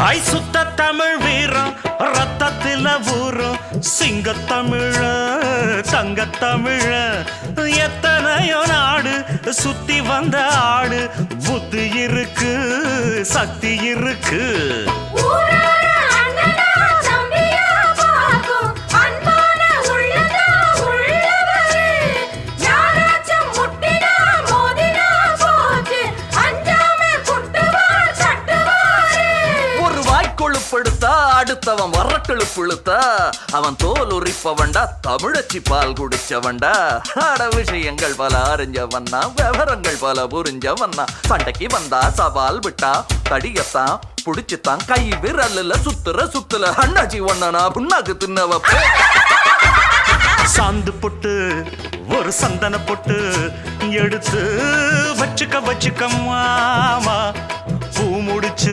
ஐ சுத்த தமிழ் வீரம் ரத்தத்தில ஊரும் சிங்கத்தமிழ தங்கத்தமிழ எத்தனையோ நாடு சுத்தி வந்த ஆடு புத்தி இருக்கு சக்தி இருக்கு அடுத்தவன் வரட்டெழு புழுத்தா அவன் தோல் உரிப்பவன்டா தமிழச்சி பால் குடிச்சவன்டா அட விஷயங்கள் பல அறிஞ்சவன்னா விவரங்கள் பல புரிஞ்சவன்னா சண்டைக்கு வந்தா சவால் விட்டா தடியத்தான் புடிச்சுத்தான் கை விரல்ல சுத்துல அண்ணாச்சி ஒண்ணனா புண்ணாக்கு தின்னவப்ப சாந்து பொட்டு ஒரு சந்தன பொட்டு எடுத்து வச்சுக்க மாமா பூ முடிச்சு